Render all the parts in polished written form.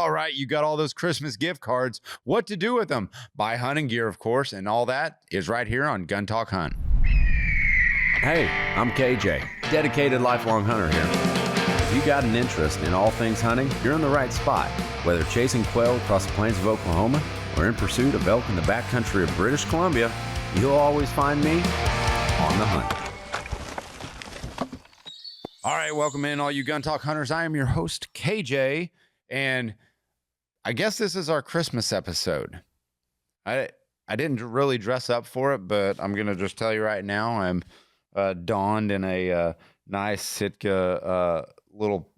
All right, you got all those Christmas gift cards. What to do with them? Buy hunting gear, of course, and all that is right here on Gun Talk Hunt. Hey, I'm KJ, dedicated lifelong hunter here. If you got an interest in all things hunting, you're in the right spot. Whether chasing quail across the plains of Oklahoma or in pursuit of elk in the backcountry of British Columbia, you'll always find me on the hunt. All right, welcome in all you Gun Talk hunters. I am your host, KJ, and I guess this is our Christmas episode. I didn't really dress up for it, but I'm going to just tell you right now, I'm donned in a nice Sitka little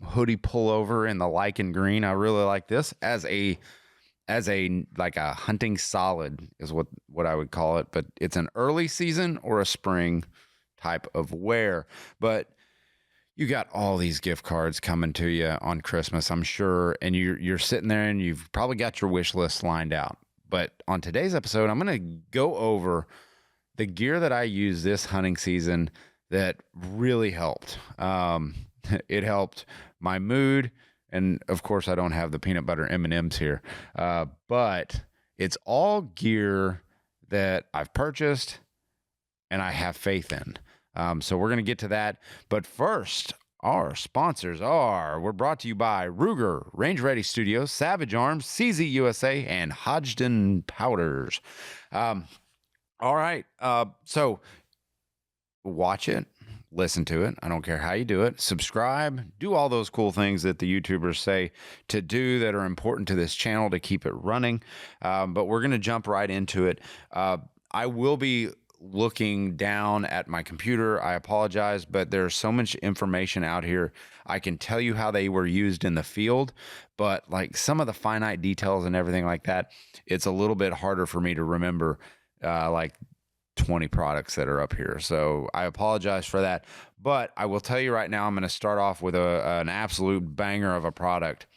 hoodie pullover in the lichen green. I really like this as a like a hunting solid is what I would call it, but it's an early season or a spring type of wear. But you got all these gift cards coming to you on Christmas, I'm sure, and you're sitting there and you've probably got your wish list lined out. But on today's episode, I'm going to go over the gear that I use this hunting season that really helped. It helped my mood, and of course, I don't have the peanut butter M&Ms here, but it's all gear that I've purchased and I have faith in. So we're going to get to that. But first, our sponsors we're brought to you by Ruger, Range Ready Studios, Savage Arms, CZ USA, and Hodgdon Powders. All right. So watch it, listen to it. I don't care how you do it. Subscribe, do all those cool things that the YouTubers say to do that are important to this channel to keep it running. But we're going to jump right into it. I will be looking down at my computer. I apologize, but there's so much information out here. I can tell you how they were used in the field, but like some of the finite details and everything like that, it's a little bit harder for me to remember, like 20 products that are up here. So I apologize for that, but I will tell you right now, I'm going to start off with an absolute banger of a product.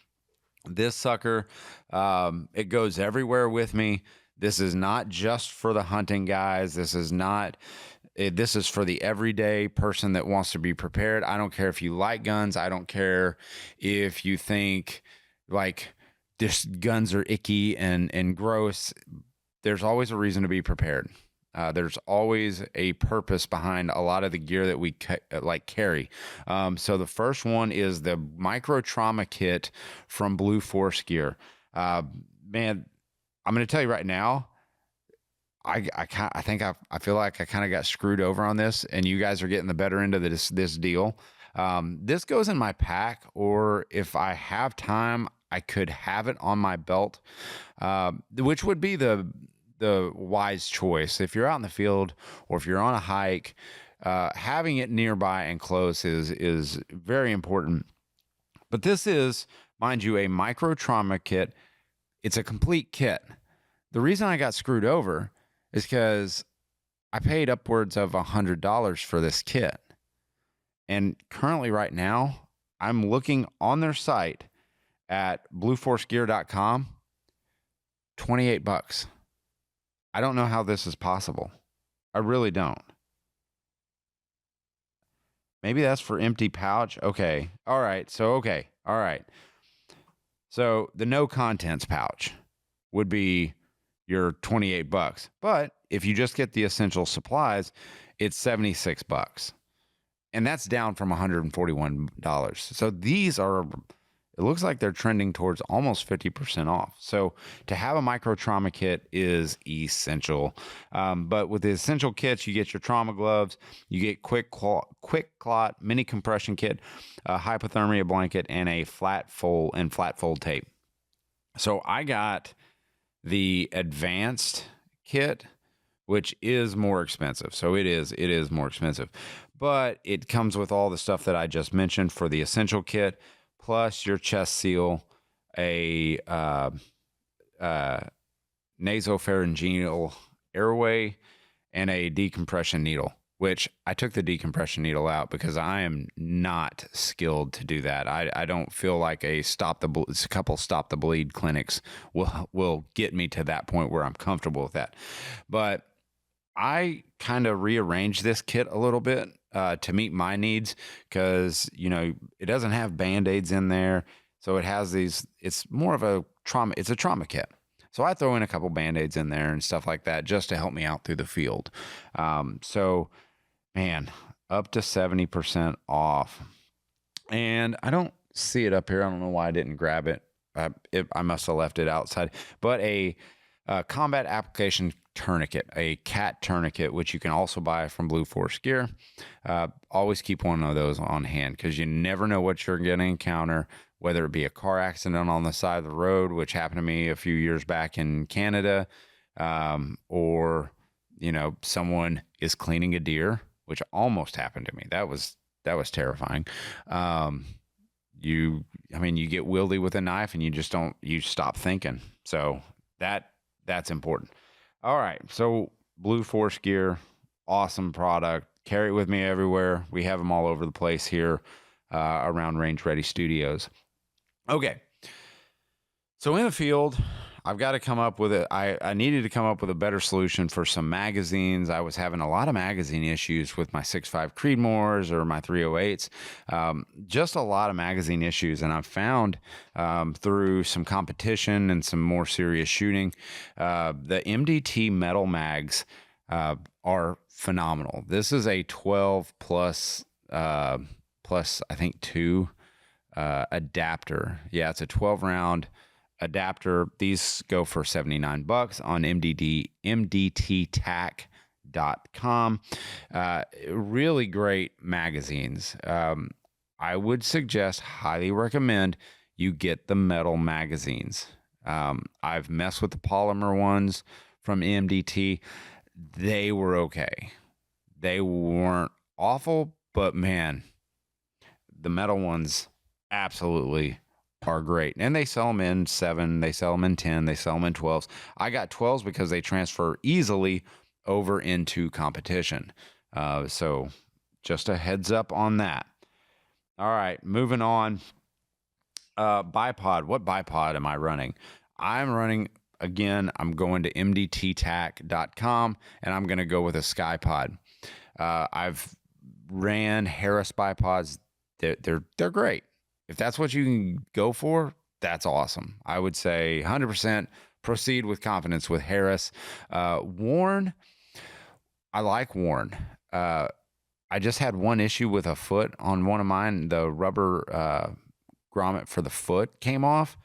This sucker, it goes everywhere with me. This is not just for the hunting guys. This is for the everyday person that wants to be prepared. I don't care if you like guns. I don't care if you think like this guns are icky and gross. There's always a reason to be prepared. There's always a purpose behind a lot of the gear that we carry. So the first one is the micro trauma kit from Blue Force Gear. Man, I'm going to tell you right now, I feel like I kind of got screwed over on this, and you guys are getting the better end of this deal. This goes in my pack, or if I have time, I could have it on my belt, which would be the wise choice. If you're out in the field or if you're on a hike, having it nearby and close is very important. But this is, mind you, a micro trauma kit. It's a complete kit. The reason I got screwed over is because I paid upwards of $100 for this kit. And currently right now, I'm looking on their site at blueforcegear.com, $28. I don't know how this is possible. I really don't. Maybe that's for empty pouch. Okay. All right. So the no contents pouch would be your $28. But if you just get the essential supplies, it's $76. And that's down from $141. So these are, it looks like they're trending towards almost 50% off. So to have a micro trauma kit is essential. But with the essential kits, you get your trauma gloves, you get quick clot, mini compression kit, a hypothermia blanket, and a flat fold tape. So I got the advanced kit, which is more expensive. So it is more expensive, but it comes with all the stuff that I just mentioned for the essential kit, plus your chest seal, a nasopharyngeal airway, and a decompression needle, which I took the decompression needle out because I am not skilled to do that. I don't feel like a couple stop the bleed clinics will get me to that point where I'm comfortable with that. But I kind of rearranged this kit a little bit to meet my needs because, it doesn't have Band-Aids in there. So it has these, it's more of a trauma, it's a trauma kit. So I throw in a couple Band-Aids in there and stuff like that just to help me out through the field. So man, up to 70% off. And I don't see it up here. I don't know why I didn't grab it. I must have left it outside. But a combat application tourniquet, a cat tourniquet, which you can also buy from Blue Force Gear. Always keep one of those on hand because you never know what you're going to encounter, whether it be a car accident on the side of the road, which happened to me a few years back in Canada, or, you know, someone is cleaning a deer, which almost happened to me. That was terrifying. You get wieldy with a knife and you stop thinking. So that's important. All right. So Blue Force Gear, awesome product. Carry it with me everywhere. We have them all over the place here around Range Ready Studios. Okay. So in the field, I've got to come up with I needed to come up with a better solution for some magazines. I was having a lot of magazine issues with my 6.5 Creedmoors or my 308s. Just a lot of magazine issues. And I've found through some competition and some more serious shooting, the MDT metal mags are phenomenal. This is a 12 plus I think 2 adapter. Yeah, it's a 12 round adapter. These go for $79 on MDTTac.com. Really great magazines. I would suggest, highly recommend you get the metal magazines. I've messed with the polymer ones from MDT. They were okay. They weren't awful, but man, the metal ones absolutely are great. And they sell them in 7, they sell them in 10, they sell them in 12s. I got 12s because they transfer easily over into competition. So just a heads up on that. All right, moving on. Bipod. What bipod am I running? I'm running, again, I'm going to mdttac.com and I'm going to go with a SkyPod. I've ran Harris bipods. They're great. If that's what you can go for, that's awesome. I would say 100% proceed with confidence with Harris. Warn, I like Warn. I just had one issue with a foot on one of mine. The rubber grommet for the foot came off,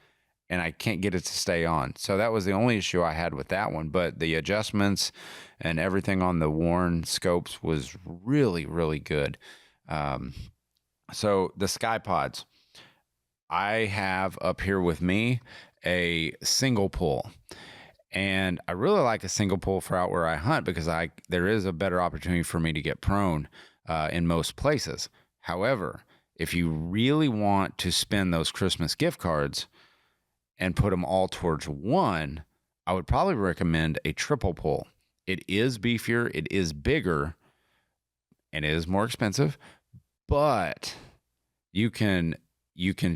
and I can't get it to stay on. So that was the only issue I had with that one. But the adjustments and everything on the Warn scopes was really, really good. So the SkyPods. I have up here with me a single pull, and I really like a single pull for out where I hunt because there is a better opportunity for me to get prone in most places. However, if you really want to spend those Christmas gift cards and put them all towards one, I would probably recommend a triple pull. It is beefier, it is bigger, and it is more expensive, but you can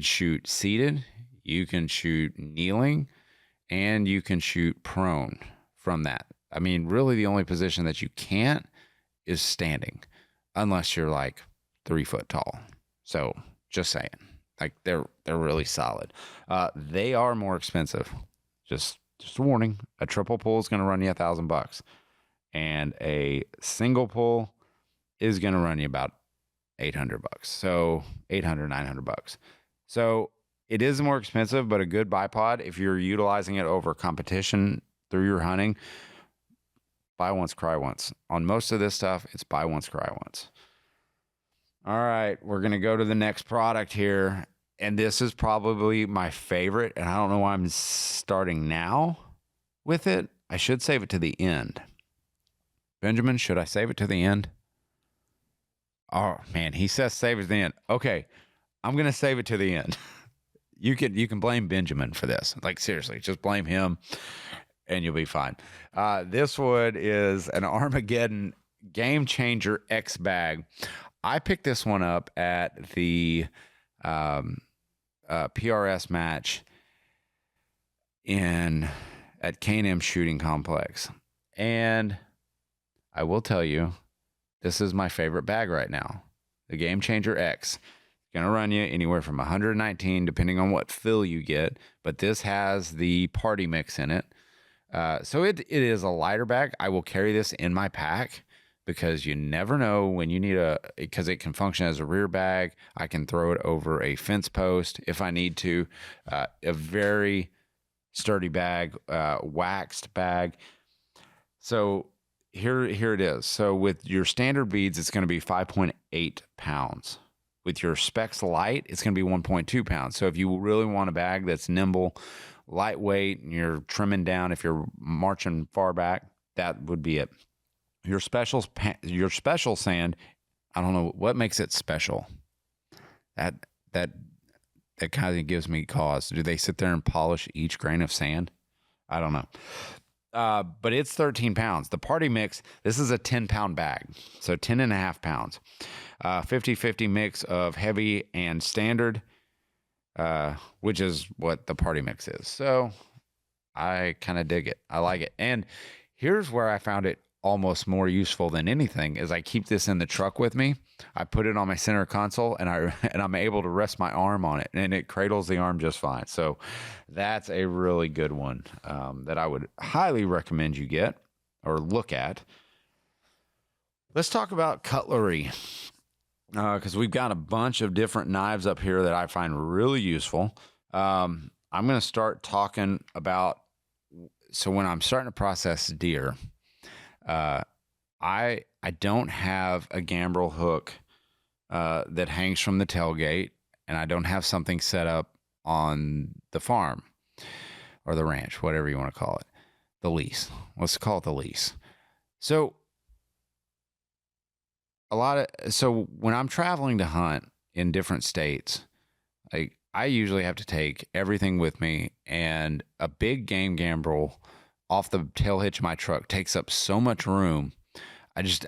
shoot seated, you can shoot kneeling, and you can shoot prone from that. I mean, really the only position that you can't is standing, unless you're like 3 foot tall. So just saying, like they're really solid. They are more expensive. Just a warning, a triple pull is going to run you $1,000, and a single pull is going to run you about $800. So $900. So it is more expensive, but a good bipod, if you're utilizing it over competition through your hunting, buy once, cry once. On most of this stuff, it's buy once, cry once. All right, we're going to go to the next product here. And this is probably my favorite, and I don't know why I'm starting now with it. I should save it to the end. Benjamin, should I save it to the end? Oh, man, he says save it to the end. Okay, I'm going to save it to the end. You can blame Benjamin for this. Like, seriously, just blame him, and you'll be fine. This one is an Armageddon Game Changer X bag. I picked this one up at the PRS match at K&M Shooting Complex. And I will tell you, this is my favorite bag right now. The Game Changer X. It's going to run you anywhere from 119, depending on what fill you get. But this has the party mix in it. So it is a lighter bag. I will carry this in my pack because you never know when you need because it can function as a rear bag. I can throw it over a fence post if I need to. A very sturdy bag, waxed bag. So here it is. So with your standard beads, it's going to be 5.8 pounds. With your Specs Light, it's going to be 1.2 pounds. So if you really want a bag that's nimble, lightweight, and you're trimming down, if you're marching far back, that would be it. Your special sand, I don't know what makes it special. That kind of gives me cause. Do they sit there and polish each grain of sand? I don't know. But it's 13 pounds. The party mix, this is a 10-pound bag, so 10.5 pounds. 50-50 mix of heavy and standard, which is what the party mix is. So I kind of dig it. I like it. And here's where I found it almost more useful than anything is I keep this in the truck with me. I put it on my center console and I'm able to rest my arm on it, and it cradles the arm just fine. So that's a really good one that I would highly recommend you get or look at. Let's talk about cutlery because we've got a bunch of different knives up here that I find really useful. I'm going to start talking about, so when I'm starting to process deer, I don't have a gambrel hook that hangs from the tailgate, and I don't have something set up on the farm or the ranch, whatever you want to call it, the lease. Let's call it the lease. So when I'm traveling to hunt in different states, I usually have to take everything with me, and a big game gambrel off the tail hitch of my truck takes up so much room.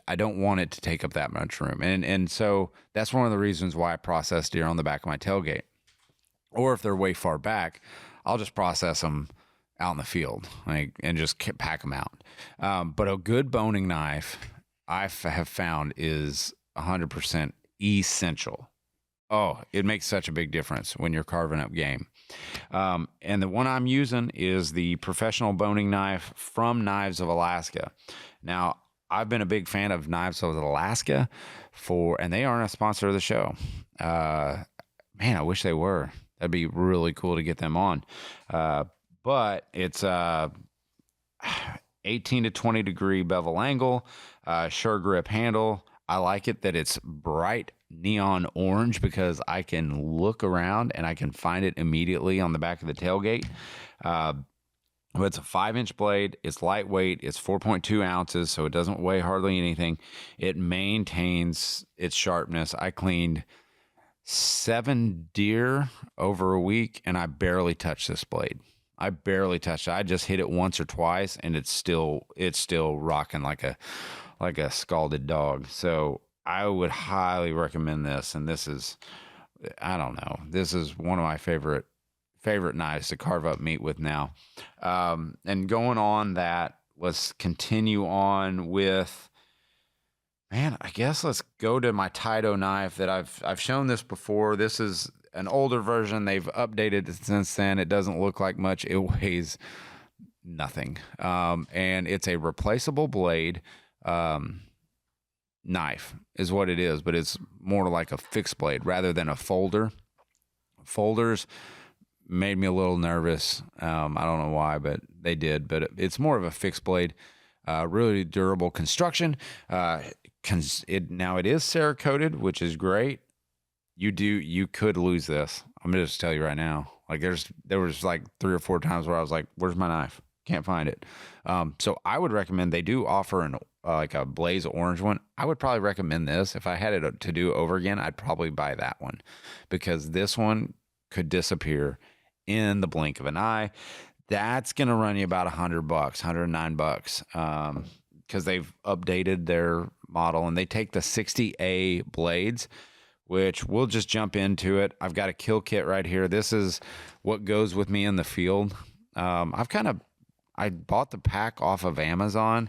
I don't want it to take up that much room. And so that's one of the reasons why I process deer on the back of my tailgate. Or if they're way far back, I'll just process them out in the field, and just pack them out. But a good boning knife I have found is 100% essential. Oh, it makes such a big difference when you're carving up game. And the one I'm using is the professional boning knife from Knives of Alaska. Now, I've been a big fan of Knives of Alaska and they aren't a sponsor of the show. Man, I wish they were. That'd be really cool to get them on. But it's 18 to 20 degree bevel angle, sure grip handle. I like it that it's bright neon orange because I can look around and I can find it immediately on the back of the tailgate. But it's a 5-inch blade. It's lightweight. It's 4.2 ounces, so it doesn't weigh hardly anything. It maintains its sharpness. I cleaned 7 deer over a week, and I barely touched this blade. I barely touched it. I just hit it once or twice, and it's still rocking like a scalded dog. So I would highly recommend this. And this is, I don't know, this is one of my favorite knives to carve up meat with now. And going on that, let's continue on with, man, I guess let's go to my Taito knife that I've shown this before. This is an older version. They've updated it since then. It doesn't look like much. It weighs nothing. And it's a replaceable blade. Knife is what it is, but it's more like a fixed blade rather than a folder. Folders made me a little nervous. I don't know why, but they did. But it's more of a fixed blade, really durable construction. Now it is Cerakoted, which is great. You could lose this. I'm gonna just tell you right now. Like there was like 3 or 4 times where I was like, "Where's my knife? Can't find it." So I would recommend, they do offer like a blaze orange one. I would probably recommend this. If I had it to do over again, I'd probably buy that one because this one could disappear in the blink of an eye. That's going to run you about $100, $109, because they've updated their model and they take the 60A blades, which we'll just jump into it. I've got a kill kit right here. This is what goes with me in the field. I bought the pack off of Amazon.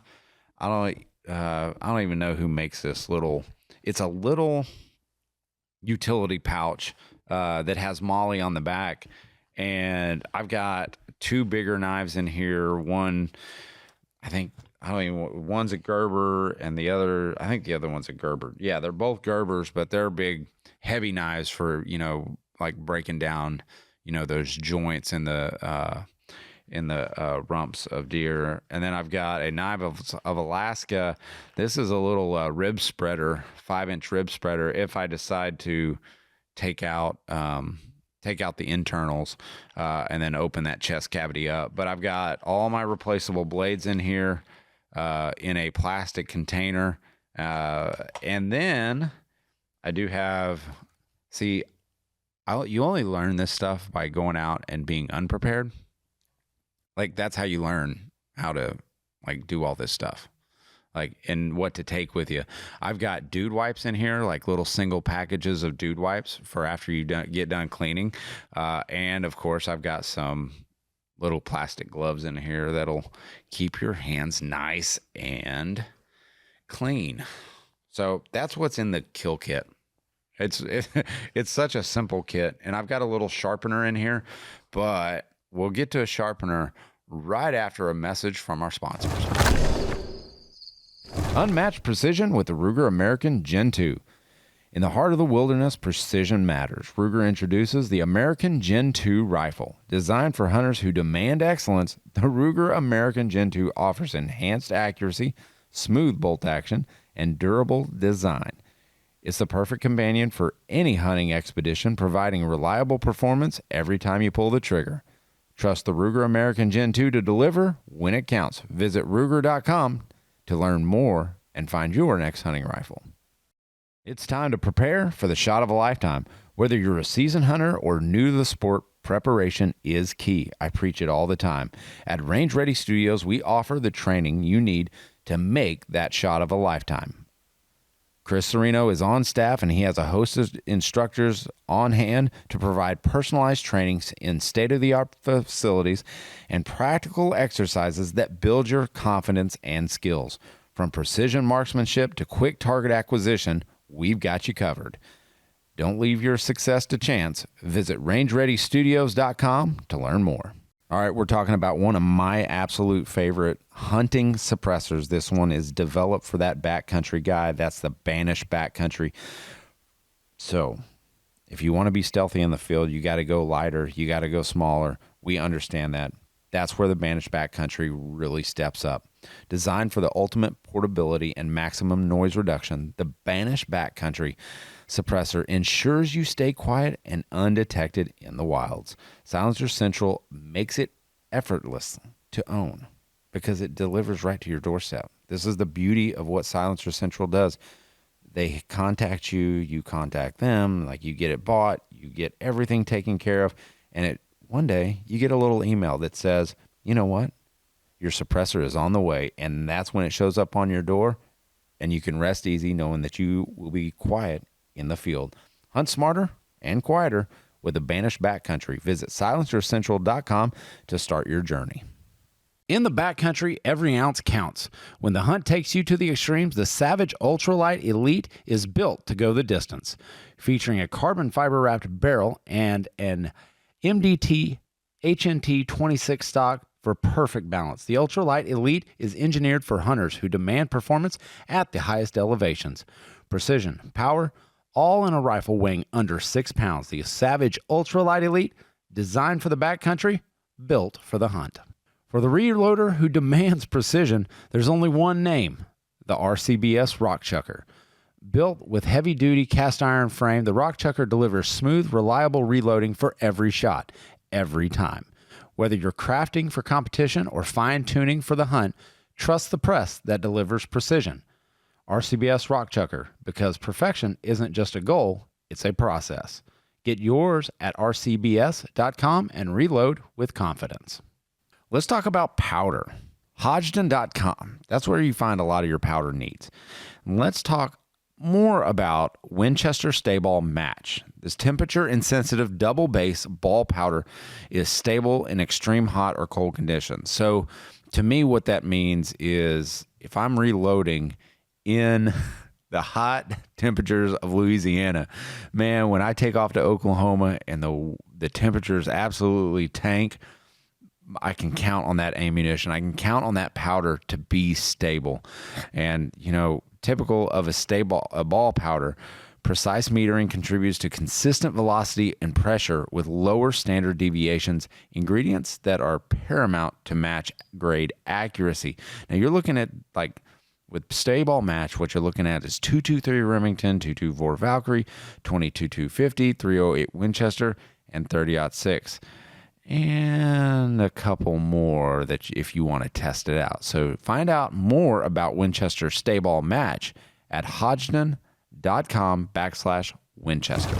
I don't even know who makes this little. It's a little utility pouch that has Molly on the back. And I've got two bigger knives in here. One, one's a Gerber and the other one's a Gerber. Yeah, they're both Gerbers, but they're big, heavy knives for, like breaking down, those joints in the rumps of deer. And then I've got a knife of Alaska. This is a little rib spreader, 5-inch rib spreader. If I decide to take out the internals and then open that chest cavity up. But I've got all my replaceable blades in here in a plastic container. And then I do have, you only learn this stuff by going out and being unprepared. Like, that's how you learn how to, like, do all this stuff, like, and what to take with you. I've got dude wipes in here, like little single packages of dude wipes for after you get done cleaning. And, of course, I've got some little plastic gloves in here that'll keep your hands nice and clean. So that's what's in the kill kit. It's such a simple kit. And I've got a little sharpener in here, but we'll get to a sharpener right after a message from our sponsors. Unmatched precision with the Ruger American Gen 2. In the heart of the wilderness, precision matters. Ruger introduces the American Gen 2 rifle. Designed for hunters who demand excellence, the Ruger American Gen 2 offers enhanced accuracy, smooth bolt action, and durable design. It's the perfect companion for any hunting expedition, providing reliable performance every time you pull the trigger. Trust the Ruger American Gen 2 to deliver when it counts. Visit Ruger.com to learn more and find your next hunting rifle. It's time to prepare for the shot of a lifetime. Whether you're a seasoned hunter or new to the sport, preparation is key. I preach it all the time. At Range Ready Studios, we offer the training you need to make that shot of a lifetime. Chris Serino is on staff, and he has a host of instructors on hand to provide personalized trainings in state-of-the-art facilities and practical exercises that build your confidence and skills. From precision marksmanship to quick target acquisition, we've got you covered. Don't leave your success to chance. Visit rangereadystudios.com to learn more. All right, we're talking about one of my absolute favorite hunting suppressors. This one is developed for that backcountry guy. That's the Banish backcountry. So if you want to be stealthy in the field, you got to go lighter. You got to go smaller. We understand that. That's where the Banish backcountry really steps up. Designed for the ultimate portability and maximum noise reduction, the Banish backcountry suppressor ensures you stay quiet and undetected in the wilds. Silencer Central makes it effortless to own because it delivers right to your doorstep. This is the beauty of what Silencer Central does. They contact you, you contact them, like you get it bought, you get everything taken care of, and one day you get a little email that says, you know what? Your suppressor is on the way, and that's when it shows up on your door, and you can rest easy knowing that you will be quiet in the field. Hunt smarter and quieter with the Banish backcountry. Visit silencercentral.com to start your journey. In the backcountry, every ounce counts. When the hunt takes you to the extremes, the Savage Ultralight Elite is built to go the distance. Featuring a carbon fiber wrapped barrel and an MDT HNT 26 stock for perfect balance. The Ultralight Elite is engineered for hunters who demand performance at the highest elevations. Precision, power, all in a rifle weighing under 6 pounds. The Savage Ultralight Elite, designed for the backcountry, built for the hunt. For the reloader who demands precision, there's only one name, the RCBS Rock Chucker. Built with heavy-duty cast iron frame, the Rock Chucker delivers smooth, reliable reloading for every shot, every time. Whether you're crafting for competition or fine-tuning for the hunt, trust the press that delivers precision. RCBS Rock Chucker, because perfection isn't just a goal, it's a process. Get yours at rcbs.com and reload with confidence. Let's talk about powder. Hodgdon.com. That's where you find a lot of your powder needs. Let's talk more about Winchester Stayball Match. This temperature-insensitive double base ball powder is stable in extreme hot or cold conditions. So to me, what that means is if I'm reloading in the hot temperatures of Louisiana. Man, when I take off to Oklahoma and the temperatures absolutely tank, I can count on that ammunition. I can count on that powder to be stable. And, typical of a ball powder, precise metering contributes to consistent velocity and pressure with lower standard deviations, ingredients that are paramount to match grade accuracy. Now you're looking at, like, with stay ball match, what you're looking at is 223 Remington, 224 Valkyrie, 22-250, 308 Winchester, and 30-06. And a couple more that if you want to test it out. So find out more about Winchester Stay Ball Match at hodgdon.com/Winchester.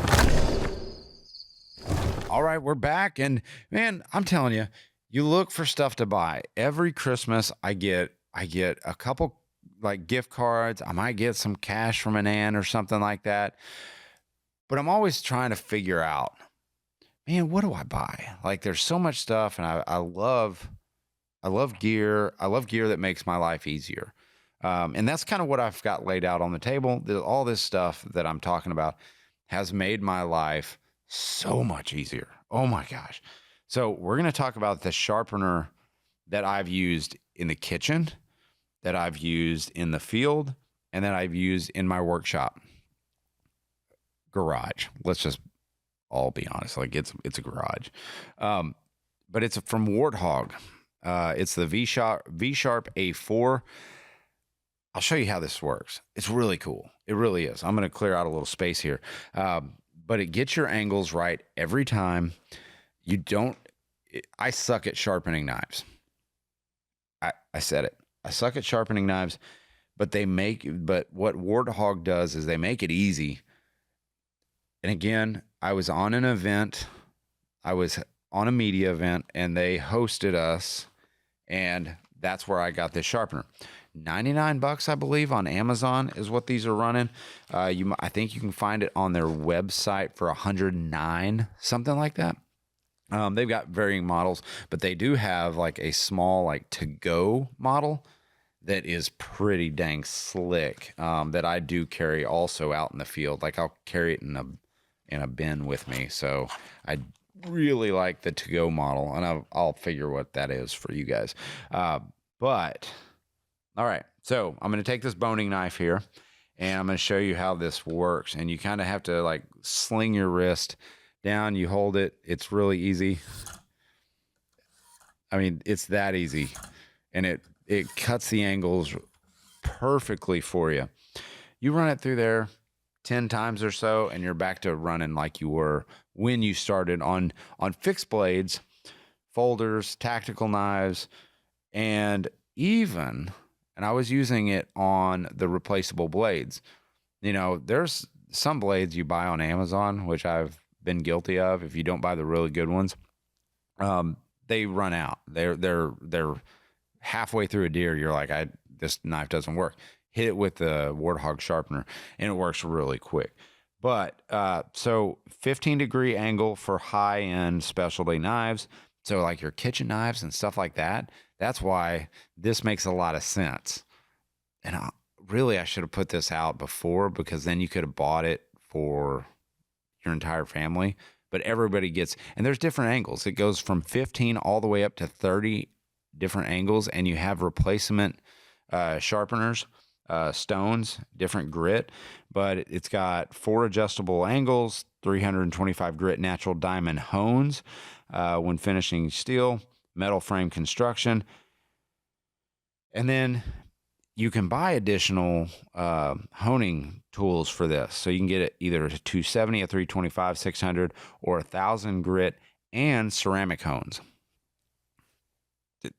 All right, we're back. And man, I'm telling you, you look for stuff to buy. Every Christmas I get a couple like gift cards. I might get some cash from an aunt or something like that. But I'm always trying to figure out, man, what do I buy? Like, there's so much stuff, and I love gear. I love gear that makes my life easier. And that's kind of what I've got laid out on the table. All this stuff that I'm talking about has made my life so much easier. Oh my gosh. So we're going to talk about the sharpener that I've used in the kitchen, that I've used in the field, and that I've used in my workshop garage. Let's just all be honest. Like, it's a garage. But it's from Warthog. It's the V-Sharp A4. I'll show you how this works. It's really cool. It really is. I'm going to clear out a little space here. But it gets your angles right every time. I suck at sharpening knives. I said it. I suck at sharpening knives, but what Warthog does is they make it easy. And again, I was on an event. I was on a media event, and they hosted us, and that's where I got this sharpener. $99, I believe, on Amazon is what these are running. I think you can find it on their website for $109, something like that. They've got varying models, but they do have like a small, like, to-go model that is pretty dang slick, that I do carry also out in the field. Like, I'll carry it in a bin with me. So I really like the to-go model, and I'll figure what that is for you guys. But all right, so I'm going to take this boning knife here, and I'm going to show you how this works. And you kind of have to, like, sling your wrist down. You hold it. It's really easy. I mean, it's that easy, and it cuts the angles perfectly for you. You run it through there 10 times or so, and you're back to running like you were when you started on fixed blades, folders, tactical knives, and I was using it on the replaceable blades. There's some blades you buy on Amazon, which I've been guilty of. If you don't buy the really good ones, they run out. They're halfway through a deer. You're like, this knife doesn't work. Hit it with the Warthog sharpener, and it works really quick. But so 15-degree angle for high-end specialty knives. So like your kitchen knives and stuff like that. That's why this makes a lot of sense. And I should have put this out before, because then you could have bought it for your entire family. But everybody gets, and there's different angles. It goes from 15 all the way up to 30 different angles, and you have replacement sharpeners, stones, different grit. But it's got 4 adjustable angles, 325 grit natural diamond hones when finishing steel, metal frame construction. And then you can buy additional honing tools for this. So you can get it either a 270, a 325, 600, or 1,000 grit and ceramic hones.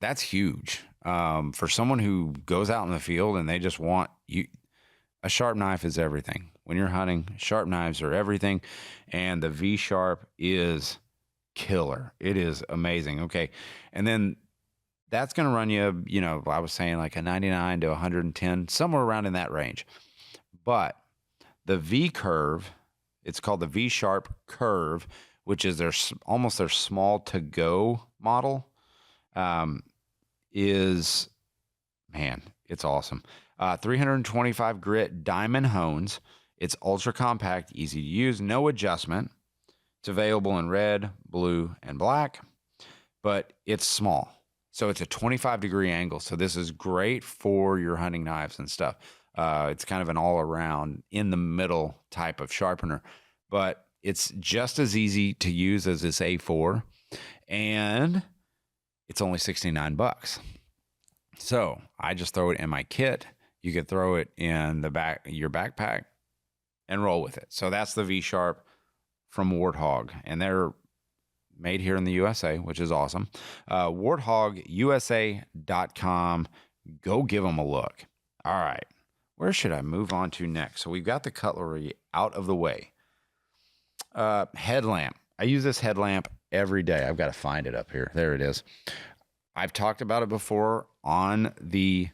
That's huge. For someone who goes out in the field and they just want you, a sharp knife is everything. When you're hunting, sharp knives are everything. And the V-Sharp is killer. It is amazing. Okay. And then that's going to run you, I was saying like a 99 to 110, somewhere around in that range. But the V curve, it's called the V-Sharp curve, which is almost their small to-go model, it's awesome. 325 grit diamond hones. It's ultra compact, easy to use, no adjustment. It's available in red, blue, and black, but it's small. So it's a 25-degree angle. So this is great for your hunting knives and stuff. It's kind of an all-around, in-the-middle type of sharpener, but it's just as easy to use as this A4, and it's only $69. So I just throw it in my kit. You could throw it in the back your backpack and roll with it. So that's the V-Sharp from Warthog, and they're made here in the USA, which is awesome. WarthogUSA.com. Go give them a look. All right. Where should I move on to next? So we've got the cutlery out of the way. Headlamp. I use this headlamp every day. I've got to find it up here. There it is. I've talked about it before on the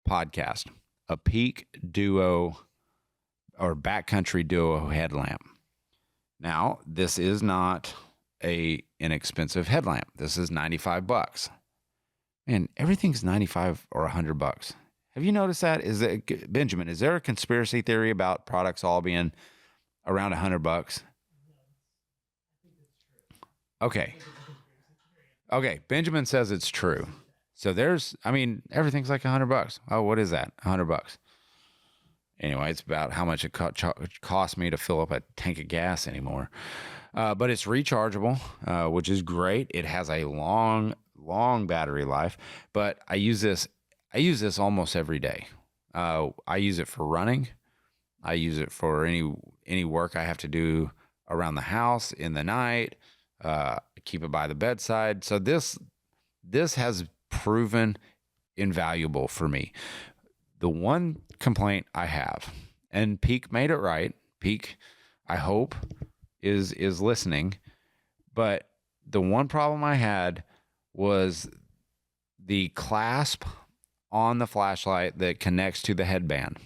podcast. A Peak Duo or Backcountry Duo headlamp. Now, this is not a inexpensive headlamp. This is $95. And everything's $95 or $100. Have you noticed that? Benjamin, is there a conspiracy theory about products all being around $100? Okay. Okay. Benjamin says it's true. So everything's like $100. Oh, what is that? $100. Anyway, it's about how much it cost me to fill up a tank of gas anymore. But it's rechargeable, which is great. It has a long battery life, but I use this almost every day. I use it for running. I use it for any work I have to do around the house in the night. Keep it by the bedside. So this has proven invaluable for me. The one complaint I have, and Peak made it right. Peak, I hope, is listening. But the one problem I had was the clasp on the flashlight that connects to the headband.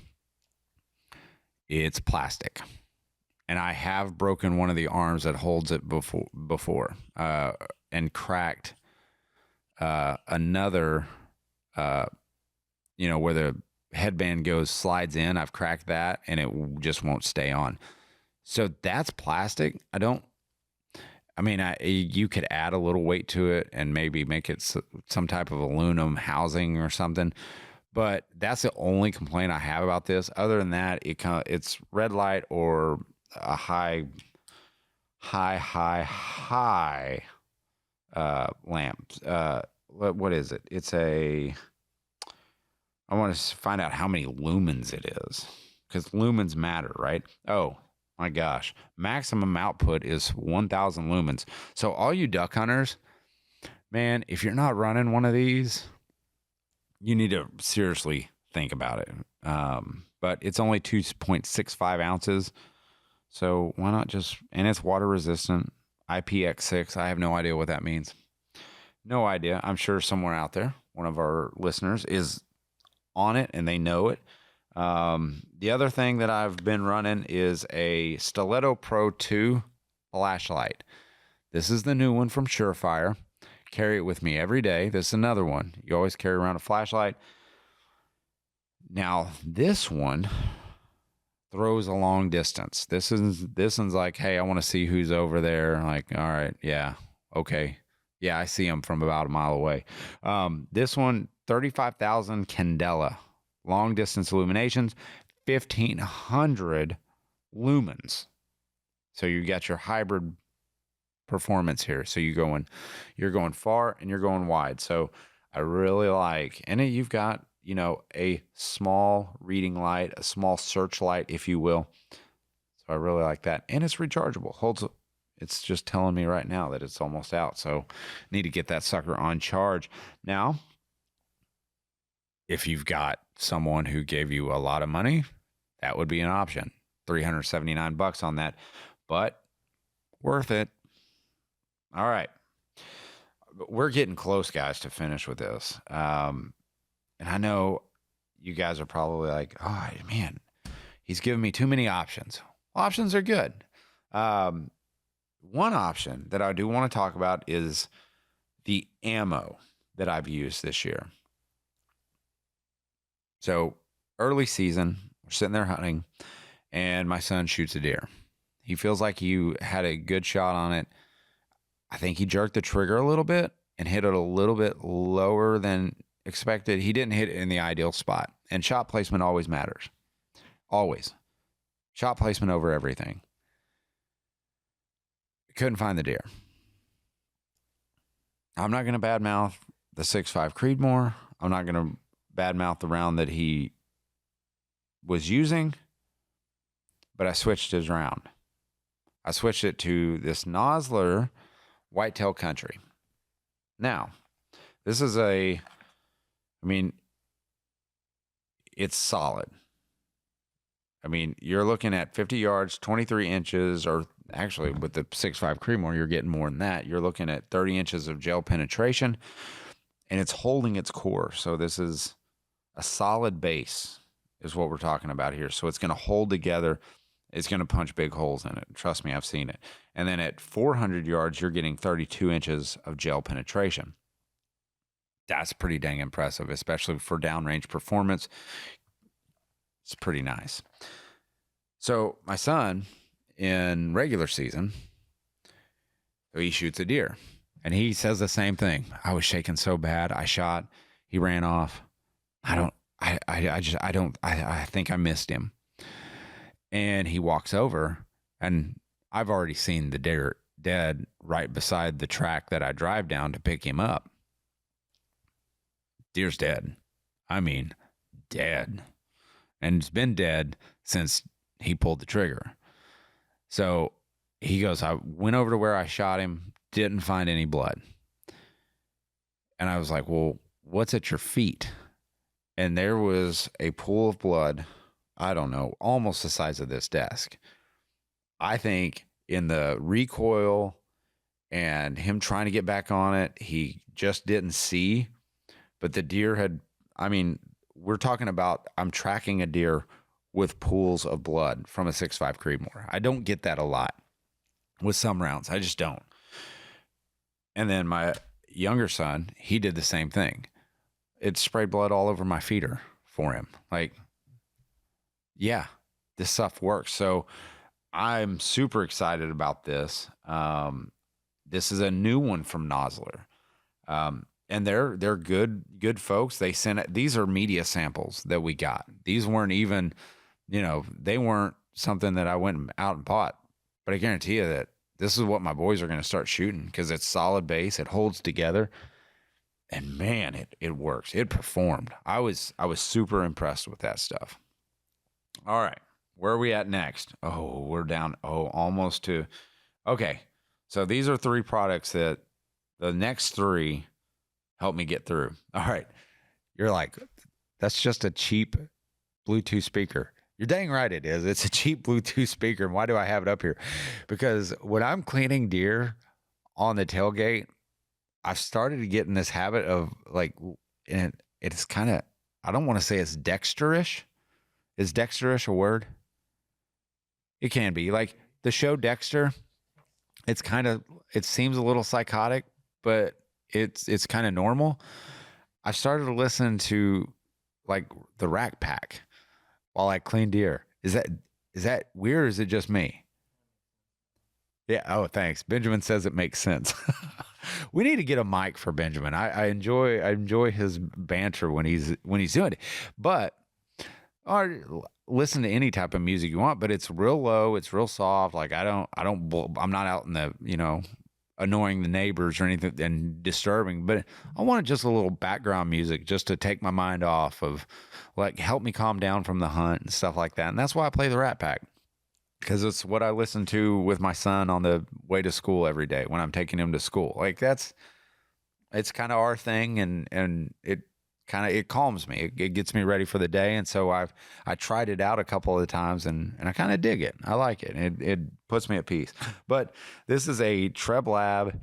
It's plastic. And I have broken one of the arms that holds it before and cracked another, where the headband slides in. I've cracked that and it just won't stay on. So that's plastic. You could add a little weight to it and maybe make it some type of aluminum housing or something. But that's the only complaint I have about this. Other than that, it's red light or a high lamp. What is it? I want to find out how many lumens it is, because lumens matter, right? Oh my gosh. Maximum output is 1,000 lumens. So all you duck hunters, man, if you're not running one of these, you need to seriously think about it. But it's only 2.65 ounces. So why not and it's water resistant, IPX6. I have no idea what that means. No idea. I'm sure somewhere out there, one of our listeners is on it and they know it. The other thing that I've been running is a Stiletto Pro 2 flashlight. This is the new one from Surefire. Carry it with me every day. This is another one. You always carry around a flashlight. Now, this one throws a long distance. This one's like, hey, I want to see who's over there. Like, all right, yeah, okay. Yeah, I see them from about a mile away. This one, 35,000 candela. Long distance illuminations, 1,500 lumens. So you got your hybrid performance here. So you're going far and you're going wide. So I really like, and you've got, a small reading light, a small searchlight, if you will. So I really like that. And it's rechargeable. It's just telling me right now that it's almost out. So need to get that sucker on charge. Now, if you've got someone who gave you a lot of money, that would be an option. $379 on that, but worth it. All right. We're getting close, guys, to finish with this. And I know you guys are probably like, oh, man, he's giving me too many options. Well, options are good. One option that I do want to talk about is the ammo that I've used this year. So early season. We're sitting there hunting, and my son shoots a deer. He feels like he had a good shot on it. I think he jerked the trigger a little bit and hit it a little bit lower than expected. He didn't hit it in the ideal spot. And shot placement always matters. Always. Shot placement over everything. Couldn't find the deer. I'm not going to badmouth the 6.5 Creedmoor. I'm not going to badmouth the round that he was using, but I switched his round. I switched it to this Nosler Whitetail Country. Now, this is it's solid. You're looking at 50 yards, 23 inches, or actually with the 6.5 Creedmoor, you're getting more than that. You're looking at 30 inches of gel penetration, and it's holding its core. So this is a solid base is what we're talking about here. So it's going to hold together. It's going to punch big holes in it. Trust me, I've seen it. And then at 400 yards, you're getting 32 inches of gel penetration. That's pretty dang impressive, especially for downrange performance. It's pretty nice. So my son, in regular season, he shoots a deer, and he says the same thing. I was shaking so bad. I shot. He ran off. I think I missed him. And he walks over, and I've already seen the deer dead right beside the track that I drive down to pick him up. Deer's dead. Dead. And it's been dead since he pulled the trigger. So he goes, I went over to where I shot him, didn't find any blood. And I was like, well, what's at your feet? And there was a pool of blood, I don't know, almost the size of this desk. I think in the recoil and him trying to get back on it, he just didn't see. But the deer had, we're talking about, I'm tracking a deer with pools of blood from a 6.5 Creedmoor. I don't get that a lot with some rounds. I just don't. And then my younger son, he did the same thing. It sprayed blood all over my feeder for him. Like, yeah, this stuff works. So I'm super excited about this. This is a new one from Nosler. And they're good folks. They sent it. These are media samples that we got. These weren't even, they weren't something that I went out and bought. But I guarantee you that this is what my boys are going to start shooting, because it's solid base. It holds together. And man, it works. It performed. I was super impressed with that stuff. All right. Where are we at next? Oh, we're down. Oh, almost to. Okay. So these are 3 products that the next 3 help me get through. All right. You're like, that's just a cheap Bluetooth speaker. You're dang right it is. It's a cheap Bluetooth speaker. And why do I have it up here? Because when I'm cleaning deer on the tailgate, I've started to get in this habit of and it's kind of, I don't want to say it's Dexter-ish. Is Dexter-ish a word? It can be. Like the show Dexter, it seems a little psychotic, but it's kind of normal. I've started to listen to like the Rack Pack while I clean deer. Is that weird, or is it just me? Yeah. Oh, thanks. Benjamin says it makes sense. We need to get a mic for Benjamin. I enjoy his banter when he's doing it. But or listen to any type of music you want, but it's real low, it's real soft. Like I'm not out in the, annoying the neighbors or anything and disturbing, but I wanted just a little background music just to take my mind off of, like, help me calm down from the hunt and stuff like that. And that's why I play the Rat Pack, because it's what I listen to with my son on the way to school every day when I'm taking him to school. Like it's kind of our thing, and it calms me. It gets me ready for the day. And so I tried it out a couple of times, and I kind of dig it. I like it. It puts me at peace. But this is a Treblab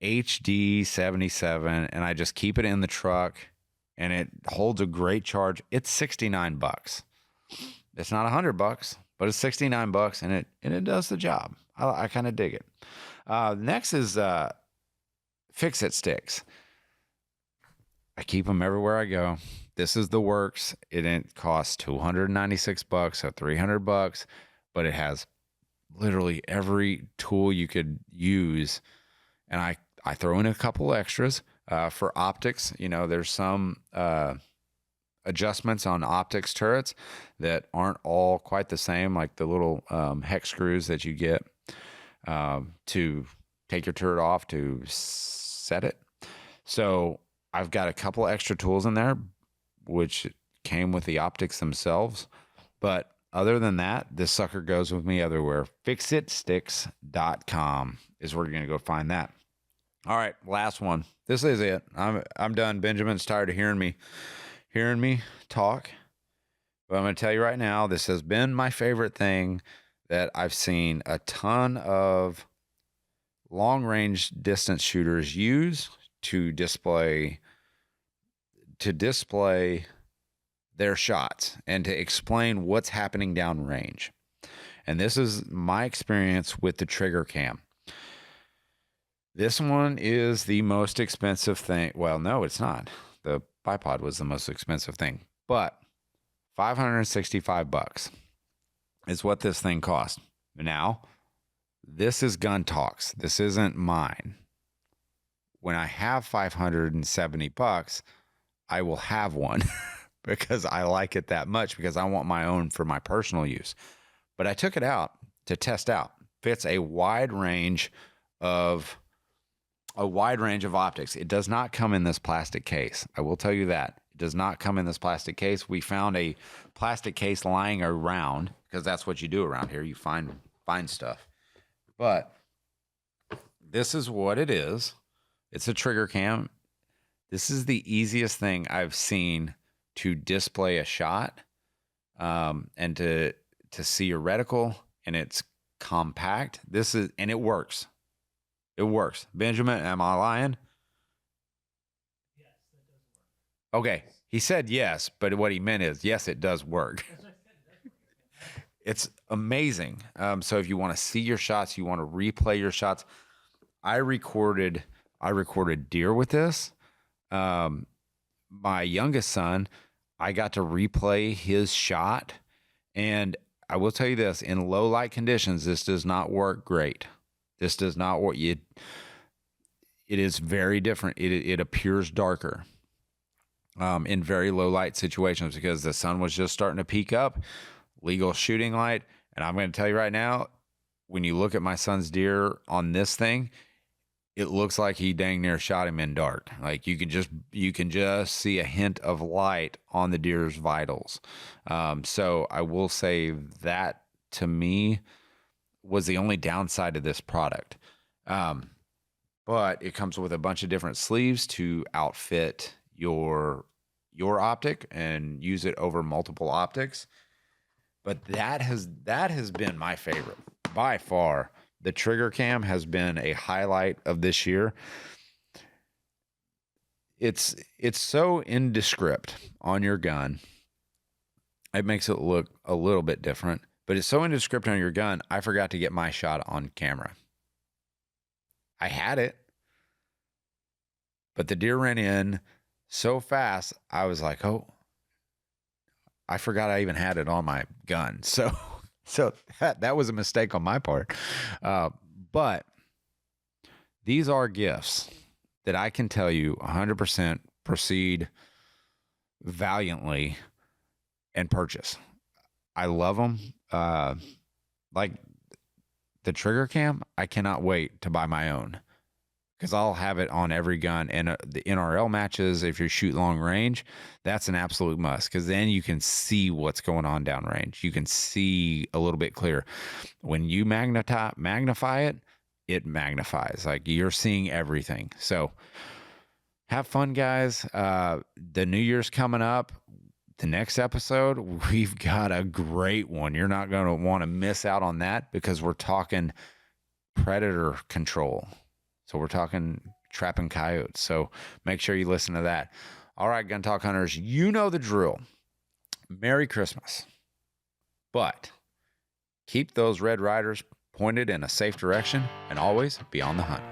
HD 77, and I just keep it in the truck, and it holds a great charge. It's $69. It's not $100, but it's $69, and it does the job. I kind of dig it. Next is Fix-It sticks. I keep them everywhere I go. This is the works. It costs $296 or $300, but it has literally every tool you could use. And I throw in a couple extras for optics. You know, there's some adjustments on optics turrets that aren't all quite the same, like the little hex screws that you get to take your turret off to set it. So I've got a couple extra tools in there, which came with the optics themselves. But other than that, this sucker goes with me everywhere. Fixitsticks.com is where you're going to go find that. All right, last one. This is it. I'm done. Benjamin's tired of hearing me talk. But I'm going to tell you right now, this has been my favorite thing that I've seen a ton of long-range distance shooters use to display their shots and to explain what's happening downrange. And this is my experience with the trigger cam. This one is the most expensive thing. Well, no, it's not. The bipod was the most expensive thing, but $565 is what this thing cost. Now, this is Gun Talks. This isn't mine. When I have $570, I will have one because I like it that much, because I want my own for my personal use. But I took it out to test out. Fits a wide range of optics. It does not come in this plastic case. I will tell you that. It does not come in this plastic case. We found a plastic case lying around, because that's what you do around here. You find stuff. But this is what it is. It's a trigger cam. This is the easiest thing I've seen to display a shot, and to see your reticle, and it's compact. And it works. It works. Benjamin, am I lying? Yes, that does work. Okay. He said yes, but what he meant is, yes, it does work. It's amazing. So if you want to see your shots, you want to replay your shots. I recorded deer with this. My youngest son, I got to replay his shot. And I will tell you this, in low light conditions, this does not work great. This does not work. It is very different. It appears darker in very low light situations, because the sun was just starting to peak up, legal shooting light. And I'm going to tell you right now, when you look at my son's deer on this thing, it looks like he dang near shot him in dark. Like you can just see a hint of light on the deer's vitals. So I will say that, to me, was the only downside of this product. But it comes with a bunch of different sleeves to outfit your optic and use it over multiple optics. But that has been my favorite by far. The trigger cam has been a highlight of this year. It's so indescript on your gun. It makes it look a little bit different, but it's so indescript on your gun. I forgot to get my shot on camera. I had it, but the deer ran in so fast, I was like, oh, I forgot I even had it on my gun. So that was a mistake on my part. But these are gifts that I can tell you 100% proceed valiantly and purchase. I love them. Like the trigger cam, I cannot wait to buy my own, because I'll have it on every gun. And the NRL matches, if you shoot long range, that's an absolute must, because then you can see what's going on downrange. You can see a little bit clearer. When you magnify it, it magnifies. Like, you're seeing everything. So have fun, guys. The New Year's coming up. The next episode, we've got a great one. You're not going to want to miss out on that, because we're talking predator control. So we're talking trapping coyotes. So make sure you listen to that. All right, Gun Talk hunters, you know the drill. Merry Christmas. But keep those Red Riders pointed in a safe direction, and always be on the hunt.